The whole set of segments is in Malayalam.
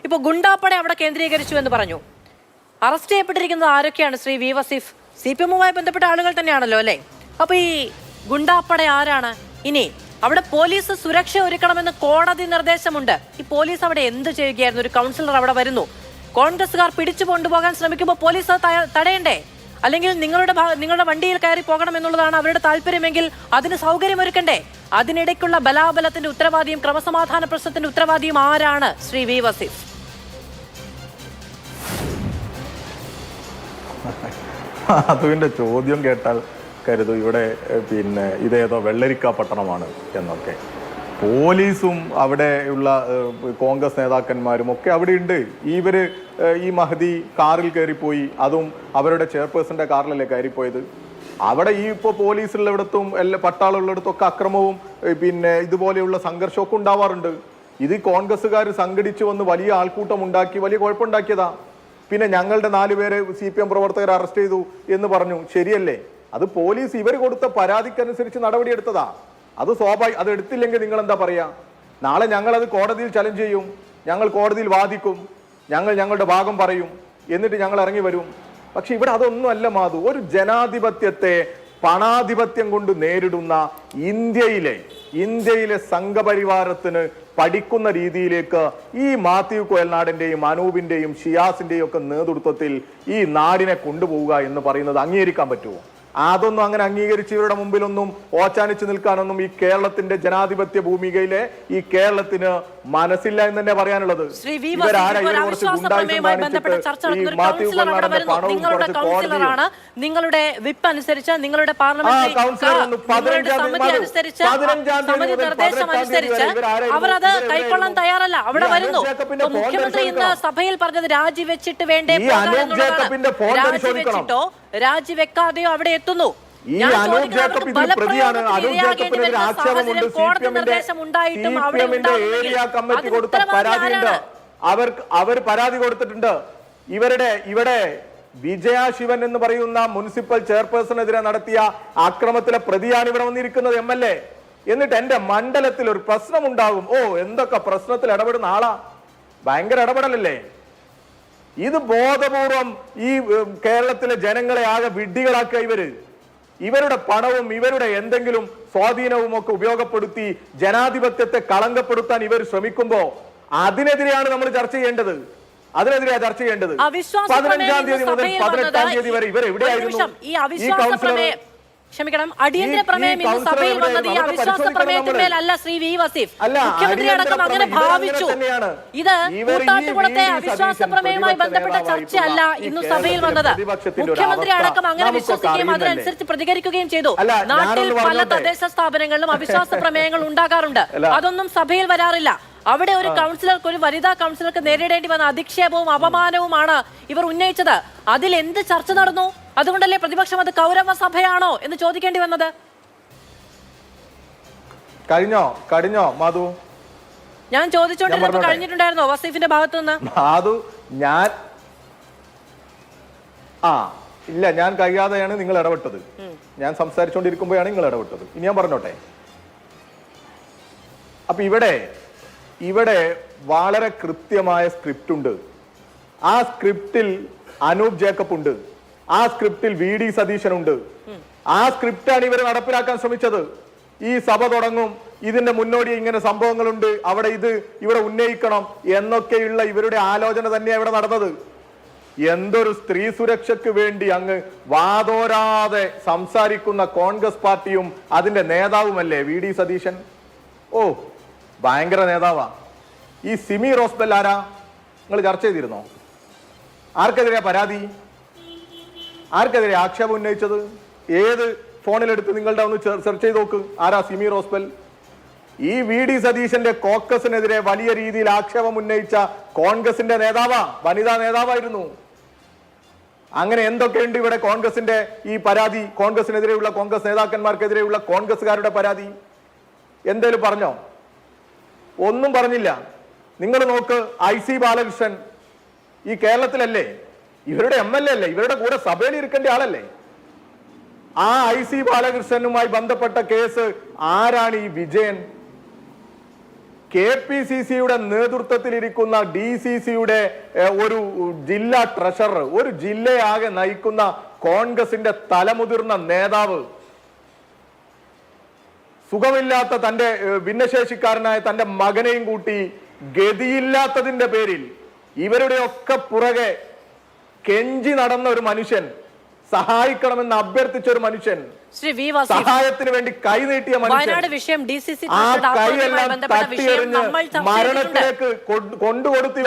ഇപ്പോൾ ഗുണ്ടാപ്പട അവിടെ കേന്ദ്രീകരിച്ചു എന്ന് പറഞ്ഞു. അറസ്റ്റ് ചെയ്യപ്പെട്ടിരിക്കുന്നത് ആരൊക്കെയാണ്? ശ്രീ വി വസീഫ്, CPM-വുമായി ബന്ധപ്പെട്ട ആളുകൾ തന്നെയാണല്ലോ അല്ലേ? അപ്പൊ ഈ ഗുണ്ടാപ്പട ആരാണ്? ഇനി അവിടെ പോലീസ് സുരക്ഷ ഒരുക്കണമെന്ന് കോടതി നിർദ്ദേശമുണ്ട്. ഈ പോലീസ് അവിടെ എന്ത് ചെയ്യുകയായിരുന്നു? ഒരു കൗൺസിലർ അവിടെ വരുന്നു, കോൺഗ്രസ്സുകാർ പിടിച്ചു കൊണ്ടുപോകാൻ ശ്രമിക്കുമ്പോൾ പോലീസ് തടയണ്ടേ? അല്ലെങ്കിൽ നിങ്ങളുടെ വണ്ടിയിൽ കയറി പോകണമെന്നുള്ളതാണ് അവരുടെ താല്പര്യമെങ്കിൽ അതിന് സൗകര്യമൊരുക്കണ്ടേ? അതിനിടയ്ക്കുള്ള ബലാബലത്തിന്റെ ഉത്തരവാദിയും ക്രമസമാധാന പ്രശ്നത്തിന്റെ ഉത്തരവാദിയും ആരാണ്? ശ്രീ വി വസീഫ്. അതുവിന്റെ ചോദ്യം കേട്ടാൽ കരുതും ഇവിടെ പിന്നെ ഇതേതോ വെള്ളരിക്ക പട്ടണമാണ് എന്നൊക്കെ. പോലീസും അവിടെയുള്ള കോൺഗ്രസ് നേതാക്കന്മാരും ഒക്കെ അവിടെ ഉണ്ട്. ഈ മഹദി കാറിൽ കയറിപ്പോയി, അതും അവരുടെ ചെയർപേഴ്സന്റെ കാറിലല്ലേ കയറിപ്പോയത്. അവിടെ ഇപ്പോൾ പോലീസുള്ളിടത്തും പട്ടാളുള്ളിടത്തും ഒക്കെ അക്രമവും പിന്നെ ഇതുപോലെയുള്ള സംഘർഷമൊക്കെ ഉണ്ടാവാറുണ്ട്. ഇത് കോൺഗ്രസ്സുകാർ സംഘടിച്ചു വന്ന് വലിയ ആൾക്കൂട്ടം ഉണ്ടാക്കി വലിയ കുഴപ്പമുണ്ടാക്കിയതാ. പിന്നെ ഞങ്ങളുടെ 4 പേരെ CPM പ്രവർത്തകർ അറസ്റ്റ് ചെയ്തു എന്ന് പറഞ്ഞു. ശരിയല്ലേ? അത് പോലീസ് ഇവർ കൊടുത്ത പരാതിക്കനുസരിച്ച് നടപടിയെടുത്തതാ. അത് സ്വാഭാവികം. അത് എടുത്തില്ലെങ്കിൽ നിങ്ങൾ എന്താ പറയാ? നാളെ ഞങ്ങളത് കോടതിയിൽ ചലഞ്ച് ചെയ്യും, ഞങ്ങൾ കോടതിയിൽ വാദിക്കും, ഞങ്ങളുടെ ഭാഗം പറയും, എന്നിട്ട് ഞങ്ങൾ ഇറങ്ങി വരും. പക്ഷെ ഇവിടെ അതൊന്നും അല്ല മാധു. ഒരു ജനാധിപത്യത്തെ പണാധിപത്യം കൊണ്ട് നേരിടുന്ന ഇന്ത്യയിലെ സംഘപരിവാരത്തിന് പഠിക്കുന്ന രീതിയിലേക്ക് ഈ മാത്യു കോയൽനാടന്റെയും അനൂപിന്റെയും ഷിയാസിന്റെയും ഒക്കെ നേതൃത്വത്തിൽ ഈ നാടിനെ കൊണ്ടുപോവുക എന്ന് പറയുന്നത് അംഗീകരിക്കാൻ പറ്റുമോ? അതൊന്നും അങ്ങനെ അംഗീകരിച്ച് ഇവരുടെ മുമ്പിലൊന്നും ഓച്ചാനിച്ച് നിൽക്കാനൊന്നും ഈ കേരളത്തിന്റെ ജനാധിപത്യ ഭൂമികയിലെ ഈ കേരളത്തിന് മനസ്സില്ല എന്ന് തന്നെ പറയാനുള്ളത്. നിങ്ങളുടെ വിപ്പ് അനുസരിച്ച്, നിങ്ങളുടെ നിർദ്ദേശം അനുസരിച്ച് അവർ അത് കൈക്കൊള്ളാൻ തയ്യാറല്ല. അവിടെ വരുന്നു. മുഖ്യമന്ത്രി ഇന്ന് സഭയിൽ പറഞ്ഞത് രാജിവെച്ചിട്ട് വേണ്ടേ, രാജിവെച്ചിട്ടോ രാജിവെക്കാതെയോ അവിടെ എത്തുന്നു. ഈ അനൂപ് ജേക്കബ് ഇതിൽ പ്രതിയാണ്. അനൂപ് ജേക്കബിനെതിരെ ആക്ഷേപമുണ്ട്. CPM-ന്റെ ഏരിയ കമ്മിറ്റി കൊടുത്ത പരാതിയുണ്ട്. അവർ പരാതി കൊടുത്തിട്ടുണ്ട്. ഇവിടെ വിജയ ശിവൻ എന്ന് പറയുന്ന മുനിസിപ്പൽ ചെയർപേഴ്സണെതിരെ നടത്തിയ അക്രമത്തിലെ പ്രതിയാണ് ഇവിടെ വന്നിരിക്കുന്നത്, MLA. എന്നിട്ട് എന്റെ മണ്ഡലത്തിൽ ഒരു പ്രശ്നം ഉണ്ടാകും. എന്തൊക്കെ പ്രശ്നത്തിൽ ഇടപെടുന്ന ആളാ. ഭയങ്കര ഇടപെടലല്ലേ ഇത്? ബോധപൂർവം ഈ കേരളത്തിലെ ജനങ്ങളെ ആകെ വിഡ്ഢികളാക്കുക. ഇവരുടെ പണവും ഇവരുടെ എന്തെങ്കിലും സ്വാധീനവും ഒക്കെ ഉപയോഗപ്പെടുത്തി ജനാധിപത്യത്തെ കളങ്കപ്പെടുത്താൻ ഇവർ ശ്രമിക്കുമ്പോ അതിനെതിരെയാണ് നമ്മൾ ചർച്ച ചെയ്യേണ്ടത്. 15-ാം തീയതി മുതൽ 18-ാം തീയതി വരെ ഇവർ എവിടെയായിരുന്നു? ഈ കൗൺസിലർ ക്ഷമിക്കണം, അടിയന്തര പ്രമേയം ഇന്ന് സഭയിൽ വന്നത് ഈ അവിശ്വാസ പ്രമേയത്തിന്മേലല്ല. ശ്രീ വി വസീഫ്, മുഖ്യമന്ത്രി അടക്കം അങ്ങനെ ഭാവിച്ചു. ഇത് കൂട്ടാട്ടുകുളത്തെ അവിശ്വാസ പ്രമേയവുമായി ബന്ധപ്പെട്ട ചർച്ചയല്ല ഇന്ന് സഭയിൽ വന്നത്. മുഖ്യമന്ത്രി അടക്കം അങ്ങനെ വിശ്വസിക്കുകയും അതിനനുസരിച്ച് പ്രതികരിക്കുകയും ചെയ്തു. നാട്ടിൽ പല തദ്ദേശ സ്ഥാപനങ്ങളിലും അവിശ്വാസ പ്രമേയങ്ങൾ ഉണ്ടാകാറുണ്ട്. അതൊന്നും സഭയിൽ വരാറില്ല. അവിടെ ഒരു കൗൺസിലർക്ക്, ഒരു വനിതാ കൗൺസിലർക്ക് നേരിടേണ്ടി വന്ന അധിക്ഷേപവും അപമാനവുമാണ് ഇവർ ഉന്നയിച്ചത്. അതിൽ എന്ത് ചർച്ച നടന്നു? അതുകൊണ്ടല്ലേ പ്രതിപക്ഷം അത് കൗരവ സഭയാണോ എന്ന് ചോദിക്കേണ്ടി വന്നത്? കഴിഞ്ഞോ മാധു? ഞാൻ ചോദിച്ചോണ്ടിരുന്നപ്പോൾ കഴിഞ്ഞിട്ടുണ്ടായിരുന്നോ വസീഫിന്റെ ഭാഗത്തു നിന്ന്? മാധു, ഇല്ല, ഞാൻ കഴിയാതെയാണ് നിങ്ങൾ ഇടപെട്ടത്. ഞാൻ സംസാരിച്ചുകൊണ്ടിരിക്കുമ്പോഴാണ് നിങ്ങൾ ഇടപെട്ടത്. ഇനി ഞാൻ പറഞ്ഞോട്ടെ. അപ്പൊ ഇവിടെ വളരെ കൃത്യമായ സ്ക്രിപ്റ്റ് ഉണ്ട്. ആ സ്ക്രിപ്റ്റിൽ അനൂപ് ജേക്കബ് ഉണ്ട്. ആ സ്ക്രിപ്റ്റിൽ VD സതീശനുണ്ട്. ആ സ്ക്രിപ്റ്റാണ് ഇവർ നടപ്പിലാക്കാൻ ശ്രമിച്ചത്. ഈ സഭ തുടങ്ങും, ഇതിന്റെ മുന്നോടി ഇങ്ങനെ സംഭവങ്ങളുണ്ട്, ഇവിടെ ഉന്നയിക്കണം എന്നൊക്കെയുള്ള ഇവരുടെ ആലോചന തന്നെയാണ് ഇവിടെ നടന്നത്. എന്തൊരു സ്ത്രീ സുരക്ഷയ്ക്ക് വേണ്ടി അങ്ങ് വാതോരാതെ സംസാരിക്കുന്ന കോൺഗ്രസ് പാർട്ടിയും അതിന്റെ നേതാവുമല്ലേ VD സതീശൻ. ഭയങ്കര നേതാവാ. ഈ സിമി റോസ്ബെൽ ആരാ? നിങ്ങൾ ചർച്ച ചെയ്തിരുന്നോ? ആർക്കെതിരെയാ പരാതി? ആർക്കെതിരെ ആക്ഷേപം ഉന്നയിച്ചത്? ഏത് ഫോണിലെടുത്ത് നിങ്ങളുടെ ഒന്ന് സെർച്ച് ചെയ്ത് നോക്ക്. ആരാ സിമി റോസ്ബെൽ? ഈ VD സതീശന്റെ കോക്കസിനെതിരെ വലിയ രീതിയിൽ ആക്ഷേപം ഉന്നയിച്ച കോൺഗ്രസിന്റെ വനിതാ നേതാവായിരുന്നു. അങ്ങനെ എന്തൊക്കെയുണ്ട് ഇവിടെ കോൺഗ്രസിന്റെ ഈ പരാതി? കോൺഗ്രസിനെതിരെയുള്ള, കോൺഗ്രസ് നേതാക്കന്മാർക്കെതിരെയുള്ള കോൺഗ്രസ്സുകാരുടെ പരാതി എന്തേലും പറഞ്ഞോ? ഒന്നും പറഞ്ഞില്ല. നിങ്ങൾ നോക്ക്, IC ബാലകൃഷ്ണൻ ഈ കേരളത്തിലല്ലേ, ഇവരുടെ MLA അല്ലേ, ഇവരുടെ കൂടെ സഭയിൽ ഇരിക്കേണ്ട ആളല്ലേ. ആ IC ബാലകൃഷ്ണനുമായി ബന്ധപ്പെട്ട കേസ് ആരാണ്? ഈ വിജയൻ. KPCCയുടെ നേതൃത്വത്തിലിരിക്കുന്ന DCCയുടെ ഒരു ജില്ലാ ട്രഷറർ, ഒരു ജില്ലയാകെ നയിക്കുന്ന കോൺഗ്രസിന്റെ തലമുതിർന്ന നേതാവ് സുഖമില്ലാത്ത തന്റെ ഭിന്നശേഷിക്കാരനായ തന്റെ മകനെയും കൂട്ടി ഗതിയില്ലാത്തതിന്റെ പേരിൽ ഇവരുടെയൊക്കെ പുറകെ കെഞ്ചി നടന്ന ഒരു മനുഷ്യൻ, സഹായിക്കണമെന്ന് അഭ്യർത്ഥിച്ച ഒരു മനുഷ്യൻ, സഹായത്തിന് വേണ്ടി കൈനീട്ടിയ മനുഷ്യൻ, വിഷയം DCC ആ കൈയെല്ലാം തട്ടിയെറിഞ്ഞ് മരണത്തിലേക്ക് കൊണ്ടുകൊടുത്തു.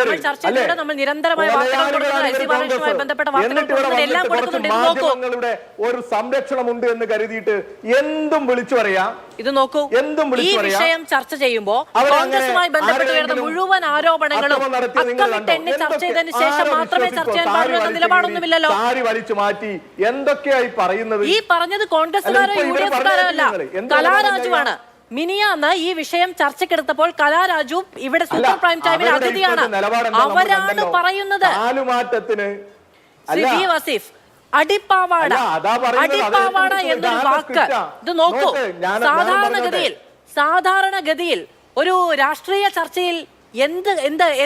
മാധ്യമങ്ങളുടെ ഒരു സംരക്ഷണമുണ്ട് എന്ന് കരുതിയിട്ട് എന്തും വിളിച്ചു പറയാ. ഇത് നോക്കൂ, ഈ വിഷയം ചർച്ച ചെയ്യുമ്പോൾ കോൺഗ്രസുമായി ബന്ധപ്പെട്ട് വരുന്ന മുഴുവൻ ആരോപണങ്ങളും അക്കമിട്ടെണ്ണി ചർച്ച ചെയ്തതിന് ശേഷം മാത്രമേ ചർച്ച ചെയ്യാൻ പാടുള്ള നിലപാടൊന്നുമില്ലല്ലോ. സാരി വലിച്ചു മാറ്റി എന്തൊക്കെയായി പറയുന്നത്? ഈ പറഞ്ഞത് കോൺഗ്രസുകാരോ UDFക്കാരോ അല്ല, കലാരാജുവാണ്. മിനിയാന്ന് ഈ വിഷയം ചർച്ചക്കെടുത്തപ്പോൾ കലാരാജു ഇവിടെ സൂപ്പർ പ്രൈം ടൈമിൽ അതിഥിയാണ്. അവരാണ് പറയുന്നത് വി വസീഫ് അടിപ്പാവാട എന്നൊരു വാക്ക്. ഇത് നോക്കൂ, സാധാരണഗതിയിൽ ഒരു രാഷ്ട്രീയ ചർച്ചയിൽ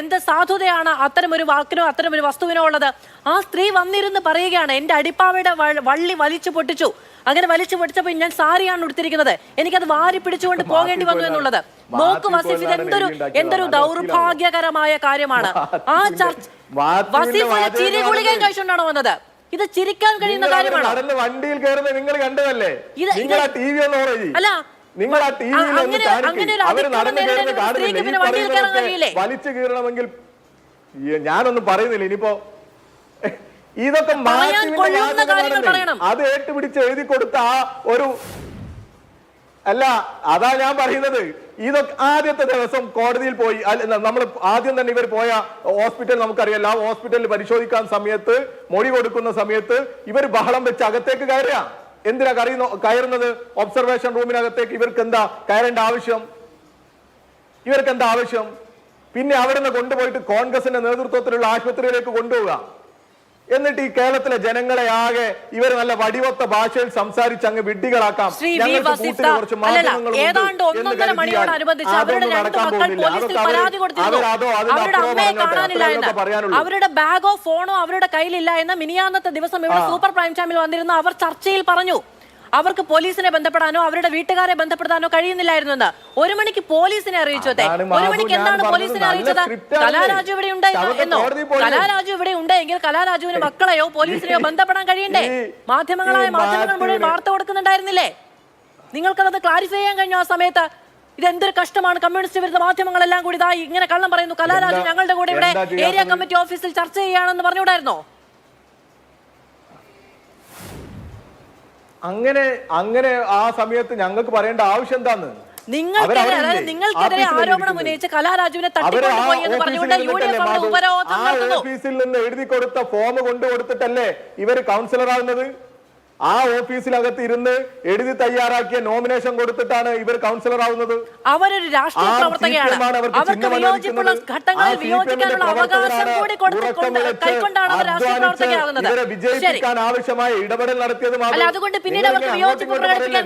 എന്ത് സാധുതയാണ് അത്തരമൊരു വാക്കിനോ അത്തരമൊരു വസ്തുവിനോ ഉള്ളത്? ആ സ്ത്രീ വന്നിരുന്ന് പറയുകയാണ്, എന്റെ അടിപ്പാവയുടെ വള്ളി വലിച്ചു പൊട്ടിച്ചു. അങ്ങനെ വലിച്ചു പൊട്ടിച്ചപ്പോൾ ഞാൻ സാരിയാണ് ഉടുത്തിരിക്കുന്നത്, എനിക്കത് വാരി പിടിച്ചുകൊണ്ട് പോകേണ്ടി വന്നു എന്നുള്ളത്. നോക്കൂ വസീഫ്, ഇത് എന്തൊരു ദൗർഭാഗ്യകരമായ കാര്യമാണ്. ആ ചർച്ച വസീഫ് ചിരി ഗുളികയും കഴിച്ചുകൊണ്ടാണോ വന്നത്? ഇത് ചിരിക്കാൻ കഴിയുന്ന കാര്യമാണ്. വണ്ടിയിൽ കയറുന്നത് നിങ്ങൾ കണ്ടതല്ലേ? അല്ല, വലിച്ചു കീറണമെങ്കിൽ ഞാനൊന്നും പറയുന്നില്ല. ഇനിയിപ്പോ ഇതൊക്കെ അത് ഏറ്റുപിടിച്ച് എഴുതി കൊടുത്ത ആ ഒരു അല്ല, അതാ ഞാൻ പറയുന്നത്. ഇതൊക്കെ ആദ്യത്തെ ദിവസം കോടതിയിൽ പോയി, നമ്മൾ ആദ്യം തന്നെ ഇവർ പോയ ഹോസ്പിറ്റൽ നമുക്കറിയാലോ, ആ ഹോസ്പിറ്റലിൽ പരിശോധിക്കാൻ സമയത്ത് മൊഴി കൊടുക്കുന്ന സമയത്ത് ഇവർ ബഹളം വെച്ച് അകത്തേക്ക് കയറുക. എന്തിനാ കയറുന്നത്? ഒബ്സർവേഷൻ റൂമിനകത്തേക്ക് ഇവർക്ക് എന്താ കയറേണ്ട ആവശ്യം? പിന്നെ അവിടെ നിന്ന് കൊണ്ടുപോയിട്ട് കോൺഗ്രസിന്റെ നേതൃത്വത്തിലുള്ള ആശുപത്രിയിലേക്ക് കൊണ്ടുപോവുക. എന്നിട്ട് ഈ കേരളത്തിലെ ജനങ്ങളെ ആകെ ഇവർ നല്ല വടിവത്ത ഭാഷയിൽ സംസാരിച്ച് അങ്ങ് വിഡ്ഢികളാക്കാം. ഏതാണ്ട് 1.5 മണിയോടനുബന്ധിച്ച് അവരുടെ 2 മക്കൾ പോലീസിൽ പരാതി കൊടുത്തിരുന്നു. അവരുടെ അമ്മയെ കാണാനില്ല എന്ന്, അവരുടെ ബാഗോ ഫോണോ അവരുടെ കയ്യിലില്ല എന്ന് മിനിയാന്നത്തെ ദിവസം ഇവിടെ സൂപ്പർ പ്രൈം ടൈമിൽ വന്നിരുന്ന അവർ ചർച്ചയിൽ പറഞ്ഞു. അവർക്ക് പോലീസിനെ ബന്ധപ്പെടാനോ അവരുടെ വീട്ടുകാരെ ബന്ധപ്പെടാനോ കഴിയുന്നില്ലായിരുന്നു എന്ന്. 1 മണിക്ക് പോലീസിനെ അറിയിച്ചു. 1 മണിക്ക് എന്താണ് പോലീസിനെ അറിയിച്ചത്? കലാരാജു ഇവിടെ ഉണ്ട് എന്നോ? കലാരാജു ഇവിടെ ഉണ്ട് എങ്കിൽ കലാരാജുവിന് മക്കളെയോ പോലീസിനെയോ ബന്ധപ്പെടാൻ കഴിയണ്ടേ? മാധ്യമങ്ങൾ മുഴുവൻ വാർത്ത കൊടുക്കുന്നുണ്ടായിരുന്നില്ലേ? നിങ്ങൾക്കത് ക്ലാരിഫൈ ചെയ്യാൻ കഴിഞ്ഞു ആ സമയത്ത്? ഇതെന്തൊരു കഷ്ടമാണ്. കമ്മ്യൂണിസ്റ്റ് വിരുദ്ധ മാധ്യമങ്ങളെല്ലാം കൂടി ഇങ്ങനെ കള്ളം പറയുന്നു. കലാരാജു ഞങ്ങളുടെ കൂടെ ഇവിടെ ഏരിയ കമ്മിറ്റി ഓഫീസിൽ ചർച്ച ചെയ്യുകയാണെന്ന് പറഞ്ഞുകൂടായിരുന്നോ? അങ്ങനെ ആ സമയത്ത് ഞങ്ങൾക്ക് പറയേണ്ട ആവശ്യം എന്താന്ന്? നിങ്ങൾക്കെതിരെ ആരോപണം ഉന്നയിച്ച് കലാരാജുവിനെ തട്ടിക്കൊണ്ടുപോയി എന്ന് പറഞ്ഞുകൊണ്ട് UDF ഉപരോധം നടത്തുന്നു. ഓഫീസിൽ നിന്ന് എഴുതി കൊടുത്ത ഫോം കൊണ്ടുകൊടുത്തിട്ടല്ലേ ഇവര് കൗൺസിലർ ആകുന്നത്? ആ ഓഫീസിനകത്ത് ഇരുന്ന് എഴുതി തയ്യാറാക്കിയ നോമിനേഷൻ കൊടുത്തിട്ടാണ് ഇവർ കൗൺസിലർ ആവുന്നത്. അവരൊരു രാഷ്ട്രീയ പ്രവർത്തകയാണ്. അവർക്ക് വിയോജിപ്പുള്ള ഘട്ടങ്ങളിൽ വിയോജിക്കാനുള്ള അവകാശം കൂടി കൈക്കൊണ്ടാണ് അവർ രാഷ്ട്രീയ പ്രവർത്തകയാകുന്നത്. ഇവരെ വിജയിപ്പിക്കാൻ ആവശ്യമായ ഇടപെടൽ നടത്തിയത് അല്ല, അതുകൊണ്ട് പിന്നീട് അവർക്ക് വിയോജിപ്പ് പ്രകടിപ്പിക്കാൻ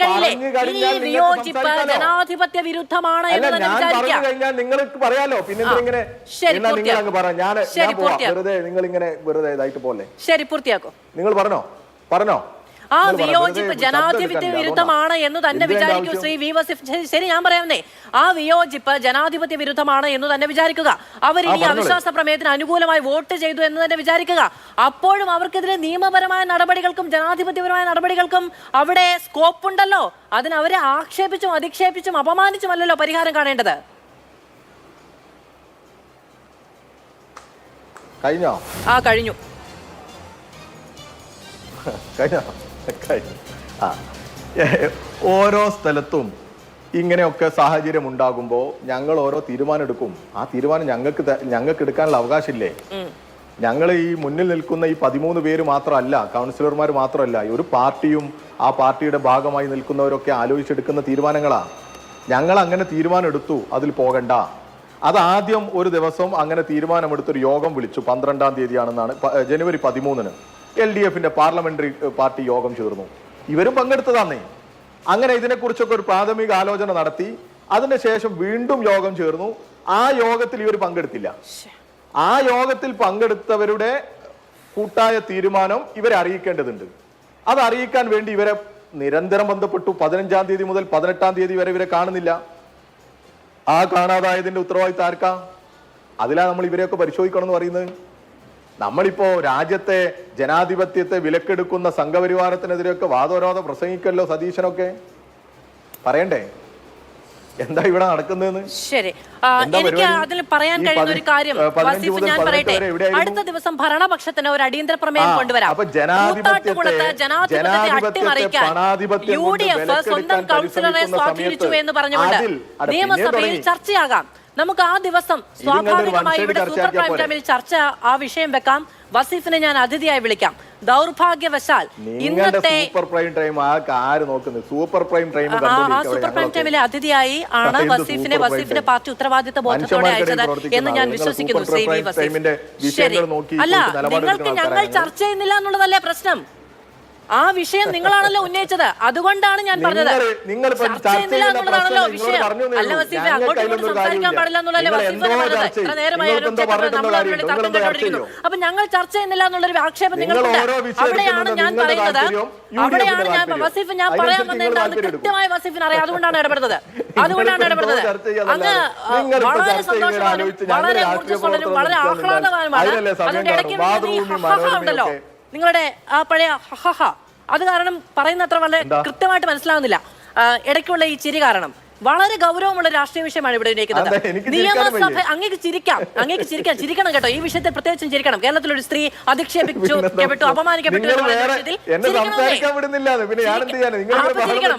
കഴിയില്ലേ? ഈ വിയോജിപ്പ് ജനാധിപത്യ വിരുദ്ധമാണ് എന്ന് തന്നെ വിചാരിക്കാം. നിങ്ങൾക്ക് പറയാലോ. പിന്നെ നിങ്ങൾ പറ, ഞാൻ വെറുതെ നിങ്ങളിങ്ങനെ ശരി, പൂർത്തിയാക്കോ. നിങ്ങൾ പറഞ്ഞോ. ആ വിയോജിപ്പ് ജനാധിപത്യ വിരുദ്ധമാണ് എന്ന് തന്നെ വിചാരിക്കൂ ശ്രീ വി വസീഫ്. ശരി, ഞാൻ പറയാവുന്നേ, ആ വിയോജിപ്പ് ജനാധിപത്യ വിരുദ്ധമാണ് എന്ന് തന്നെ വിചാരിക്കുക. അവർ ഇനി അവിശ്വാസ പ്രമേയത്തിന് അനുകൂലമായി വോട്ട് ചെയ്തു എന്ന് തന്നെ വിചാരിക്കുക. അപ്പോഴും അവർക്കെതിരെ നിയമപരമായ നടപടികൾക്കും ജനാധിപത്യപരമായ നടപടികൾക്കും അവിടെ സ്കോപ്പ് ഉണ്ടല്ലോ. അതിന് അവരെ ആക്ഷേപിച്ചും അധിക്ഷേപിച്ചും അപമാനിച്ചുമല്ലല്ലോ പരിഹാരം കാണേണ്ടത്. കഴിഞ്ഞു. ഓരോ സ്ഥലത്തും ഇങ്ങനെയൊക്കെ സാഹചര്യം ഉണ്ടാകുമ്പോൾ ഞങ്ങൾ ഓരോ തീരുമാനം എടുക്കും. ആ തീരുമാനം ഞങ്ങൾക്ക് എടുക്കാനുള്ള അവകാശമില്ലേ? ഞങ്ങൾ ഈ മുന്നിൽ നിൽക്കുന്ന ഈ 13 പേര് മാത്രമല്ല, കൗൺസിലർമാർ മാത്രമല്ല, ഒരു പാർട്ടിയും ആ പാർട്ടിയുടെ ഭാഗമായി നിൽക്കുന്നവരൊക്കെ ആലോചിച്ചെടുക്കുന്ന തീരുമാനങ്ങളാ. ഞങ്ങൾ അങ്ങനെ തീരുമാനം എടുത്തു, അതിൽ പോകണ്ട. അതാദ്യം ഒരു ദിവസം അങ്ങനെ തീരുമാനമെടുത്തൊരു യോഗം വിളിച്ചു. 12-ാം തീയതിയാണെന്നാണ്, ജനുവരി 13-ന് LDFന്റെ പാർലമെന്ററി പാർട്ടി യോഗം ചേർന്നു. ഇവരും പങ്കെടുത്തതാന്നേ. അങ്ങനെ ഇതിനെക്കുറിച്ചൊക്കെ ഒരു പ്രാഥമിക ആലോചന നടത്തി. അതിനുശേഷം വീണ്ടും യോഗം ചേർന്നു. ആ യോഗത്തിൽ ഇവർ പങ്കെടുത്തില്ല. ആ യോഗത്തിൽ പങ്കെടുത്തവരുടെ കൂട്ടായ തീരുമാനം ഇവരെ അറിയിക്കേണ്ടതുണ്ട്. അത് അറിയിക്കാൻ വേണ്ടി ഇവരെ നിരന്തരം ബന്ധപ്പെട്ടു. 15-ാം തീയതി മുതൽ 18-ാം തീയതി വരെ ഇവരെ കാണുന്നില്ല. ആ കാണാതായതിന്റെ ഉത്തരവാദിത്തം ആർക്കാ? അതിലാ നമ്മൾ ഇവരെയൊക്കെ പരിശോധിക്കണം എന്ന് പറയുന്നത്. നമ്മളിപ്പോ രാജ്യത്തെ ജനാധിപത്യത്തെ വിലക്കെടുക്കുന്ന സംഘപരിവാരത്തിനെതിരെയൊക്കെ വാദോരോധം പ്രസംഗിക്കല്ലോ സതീശനൊക്കെ. പറയണ്ടേ എന്താ ഇവിടെ നടക്കുന്നതെന്ന്? ശരി, എനിക്ക് അതിൽ പറയാൻ കഴിയുന്ന ഒരു കാര്യം വസീഫ്, ഞാൻ പറയട്ടെ. അടുത്ത ദിവസം ഭരണപക്ഷത്തിന് ഒരു അടിയന്തര പ്രമേയം കൊണ്ടുവരാം. ജനാധിപത്യത്തെ അട്ടിമറിക്കാൻ UDF സ്വന്തം കൗൺസിലറെ സ്വാധീനിച്ചു എന്ന് പറഞ്ഞുകൊണ്ട് നിയമസഭയിൽ ചർച്ചയാകാം. നമുക്ക് ആ ദിവസം സ്വാഭാവികമായി ഇവിടെ സൂപ്പർ പ്രൈം ടൈമിൽ ചർച്ച ആ വിഷയം വെക്കാം. വസീഫിനെ ഞാൻ അതിഥിയായി വിളിക്കാം. ദൗർഭാഗ്യവശാൽ ഇന്നത്തെ super prime time super prime ടൈമിലെ അതിഥിയായി ആണ് വസീഫിന്റെ പാർട്ടി ഉത്തരവാദിത്ത ബോധത്തോടെ അയച്ചത് എന്ന് ഞാൻ വിശ്വസിക്കുന്നു. ശ്രീ വി വസീഫ്, ശരി. അല്ല, നിങ്ങൾക്ക് ഞങ്ങൾ ചർച്ച ചെയ്യുന്നില്ല എന്നുള്ളതല്ലേ പ്രശ്നം? ആ വിഷയം നിങ്ങളാണല്ലോ ഉന്നയിച്ചത്. അതുകൊണ്ടാണ് ഞാൻ പറഞ്ഞത് ചർച്ച ചെയ്യുന്നില്ല എന്നുള്ളതാണല്ലോ വിഷയം. അല്ല വസീഫെ, അങ്ങോട്ടും ഇങ്ങോട്ടും സംസാരിക്കാൻ പാടില്ല എന്നുള്ളതല്ലേ വസീഫിനെ പറഞ്ഞത്? ഇത്ര നേരമായി നമ്മൾ അവരുടെ തർക്കം കണ്ടുകൊണ്ടിരിക്കുന്നു. അപ്പൊ ഞങ്ങൾ ചർച്ച ചെയ്യുന്നില്ല എന്നുള്ളൊരു ആക്ഷേപം നിങ്ങൾക്കുണ്ട്. അവിടെയാണ് ഞാൻ പറയുന്നത്, അവിടെയാണ് ഞാൻ വസീഫ് ഞാൻ പറയാൻ വന്നത് എന്താണെന്ന് കൃത്യമായി വസീഫിന് അറിയാം. അതുകൊണ്ടാണ് ഇടപെടുന്നത്. അങ്ങ് വളരെ സന്തോഷവാനും വളരെ ഊർജ്ജസ്വലനും വളരെ ആഹ്ലാദവാനുമാണ്. അതുകൊണ്ട് ഇടയ്ക്ക് ഉണ്ടല്ലോ നിങ്ങളുടെ ആ പഴയ ഹഹ, അത് കാരണം പറയുന്ന അത്ര വളരെ കൃത്യമായിട്ട് മനസ്സിലാവുന്നില്ല. ഇടയ്ക്കുള്ള ഈ ചിരി കാരണം വളരെ ഗൗരവമുള്ള രാഷ്ട്രീയ വിഷയമാണ് ഇവിടെ ഉന്നയിക്കുന്നത്. നിയമസഭ അങ്ങേക്ക് ചിരിക്കണം കേട്ടോ. ഈ വിഷയത്തിൽ പ്രത്യേകിച്ചും ചിരിക്കണം. കേരളത്തിലൊരു സ്ത്രീ അധിക്ഷേപിച്ചു, അപമാനിക്കപ്പെട്ടു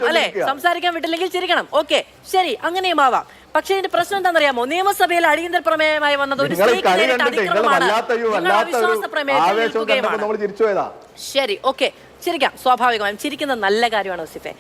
അല്ലെ? സംസാരിക്കാൻ വിട്ടില്ലെങ്കിൽ ചിരിക്കണം. ഓക്കെ, ശരി, അങ്ങനെയും ആവാം. പക്ഷേ ഇതിന്റെ പ്രശ്നം എന്താണെന്നറിയാമോ? നിയമസഭയിൽ അടിയന്തര പ്രമേയമായി വന്നത് ഒരു സ്ത്രീക്ക് നേരിട്ട അതിക്രമമാണ്. അവിശ്വാസ പ്രമേയത്തിൽ. ശരി, ഓക്കെ, ചിരിക്കാം. സ്വാഭാവികമായും ചിരിക്കുന്നത് നല്ല കാര്യമാണ് വസീഫെ.